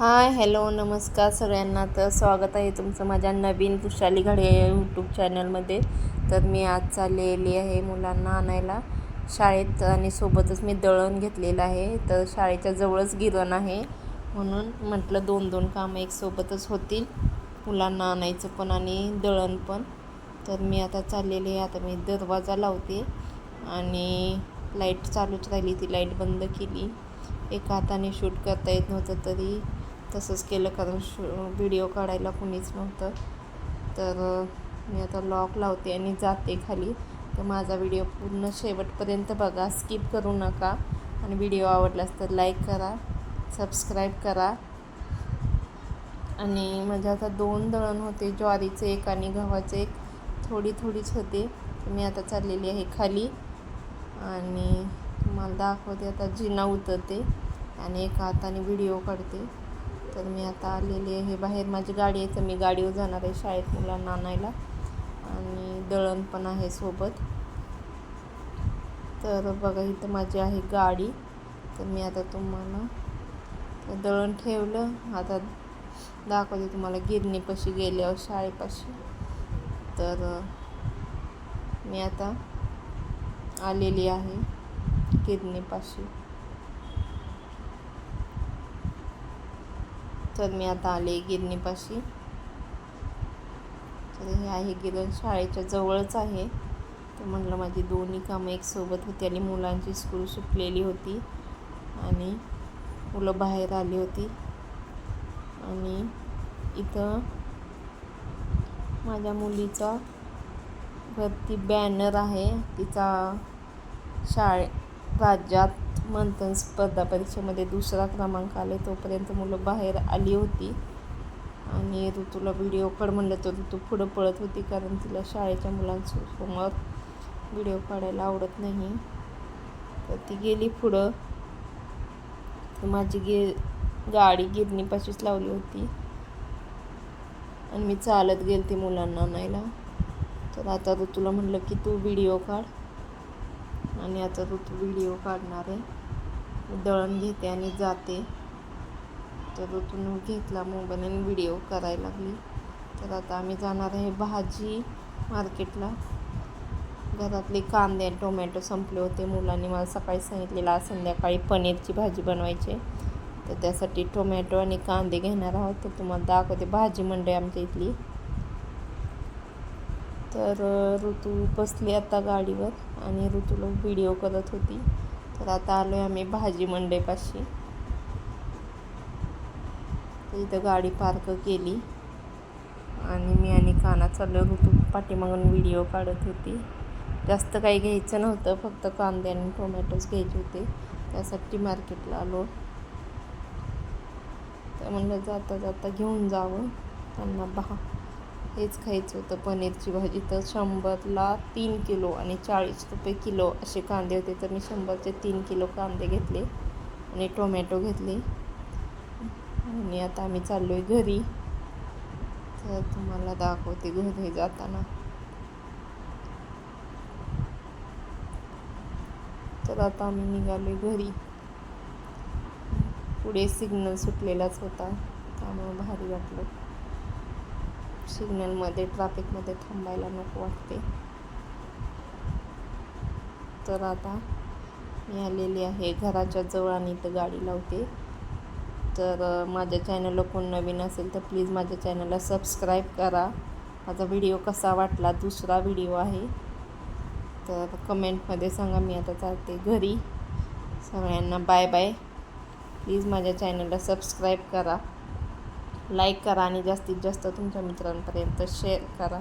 Hi hello नमस्कार सगळ्यांना. तर स्वागत आहे तुमचं माझ्या नवीन वृषाली घाडे या यूट्यूब चॅनलमध्ये. तर मी आज चाललेली आहे मुलांना आणायला शाळेत आणि सोबतच मी दळण घेतलेलं आहे. तर शाळेच्या जवळच गिरण आहे म्हणून म्हटलं दोन दोन कामं एक सोबतच होतील, मुलांना आणायचं पण आणि दळण पण. तर मी आता चाललेली आहे. आता मी दरवाजा लावते आणि लाईट चालूच राहिली, ती लाईट बंद केली. एका हाताने शूट करता येत नव्हतं तरी तसंच केलं कारण व्हिडिओ काढायला कुणीच नव्हतं. तर मी आता लॉक लावते आणि जाते खाली. तर माझा व्हिडिओ पूर्ण शेवटपर्यंत बघा, स्किप करू नका. आणि व्हिडिओ आवडलास तर लाईक करा, सबस्क्राईब करा. आणि माझ्या आता 2 दळण होते, ज्वारीचे एक आणि गव्हाचे एक. थोडीच होते. मी आता चाललेली आहे खाली आणि तुम्हाला दाखवते. आता जिना उतरते आणि एका हाताने व्हिडिओ काढते. तर मी आता आलेली आहे बाहेर. माझी गाडी आहे तर मी गाडीवर जाणार आहे शाळेत मुलांना आणायला आणि दळण पण आहे सोबत. तर बघा इथं माझी आहे गाडी. तर मी आता तुम्हाला दळण ठेवलं, आता दाखवते तुम्हाला गिरणीपाशी गेल्यावर शाळेपाशी. तर मी आता आलेली आहे गिरणीपाशी. तर मी आता आले गिरणीपाशी. तर हे आहे गिरण, शाळेच्या जवळच आहे. तर म्हटलं माझी दोन्ही कामं एक सोबत होती आणि मुलांची स्कूल सुटलेली होती आणि मुलं बाहेर आली होती. आणि इथं माझ्या मुलीचा वरती बॅनर आहे, तिचा राज्यात मंथन स्पर्धा परीक्षेमध्ये 2रा क्रमांक आले. तोपर्यंत मुलं बाहेर आली होती आणि ऋतूला व्हिडिओ काढ म्हणलं तर ऋतू पुढं पळत होती कारण तिला शाळेच्या मुलांसमोर व्हिडिओ काढायला आवडत नाही. तर ती गेली पुढं. तर माझी गाडी गिरणीपाशीच लावली होती आणि मी चालत गेले ती मुलांना आणायला. तर आता ऋतूला म्हणलं की तू व्हिडिओ काढ आणि आता ऋतू व्हिडिओ काढणार आहे. दळण घेते आणि जाते. तर ऋतून घेतला मोबाईल आणि व्हिडिओ करायला लागली. तर आता आम्ही जाणार आहे भाजी मार्केटला. घरातले कांदे टोमॅटो संपले होते. मुलांनी मला सकाळी सांगितलेलं आज संध्याकाळी पनीरची भाजी बनवायची, तर त्यासाठी टोमॅटो आणि कांदे घेणार आहोत. तर तुम्हाला दाखवते भाजी मंडई आमच्या इथली. तर ऋतू बसली आता गाडीवर आणि ऋतूला व्हिडिओ करत होती. तर आता आलो आहे आम्ही भाजी मंडईपाशी. तर इथं गाडी पार्क केली आणि मी आणि काना चाललो. ऋतू पाठीमागून व्हिडिओ काढत होती. जास्त काही घ्यायचं नव्हतं, फक्त कांदे आणि टोमॅटोज घ्यायचे होते, त्यासाठी मार्केटला आलो. तर म्हणलं जाता जाता घेऊन जावं त्यांना. हेच खायचं होतं पनीरची भाजी. तर 100ला 3 किलो आणि 40 रुपये किलो असे कांदे होते. तर मी 100चे 3 किलो कांदे घेतले आणि टोमॅटो घेतले आणि आता आम्ही चाललो आहे घरी. तर तुम्हाला दाखवते घरी जाताना. तर आता आम्ही निघालो आहे घरी. पुढे सिग्नल सुटलेलाच होता त्यामुळे भारी वाटलं. सिग्नलमध्ये ट्रॅफिकमध्ये थांबायला नको वाटते. तर आता मी आलेली आहे घराच्या जवळ आणि इथं गाडी लावते. तर माझ्या चॅनलला कोण नवीन असेल तर प्लीज माझ्या चॅनलला सबस्क्राईब करा. माझा व्हिडिओ कसा वाटला, 2रा व्हिडिओ आहे, तर कमेंटमध्ये सांगा. मी आता चालते घरी. सगळ्यांना बाय बाय. प्लीज माझ्या चॅनलला सबस्क्राईब करा, लाईक करा आणि जास्तीत जास्त तुमच्या मित्रांपर्यंत शेअर करा.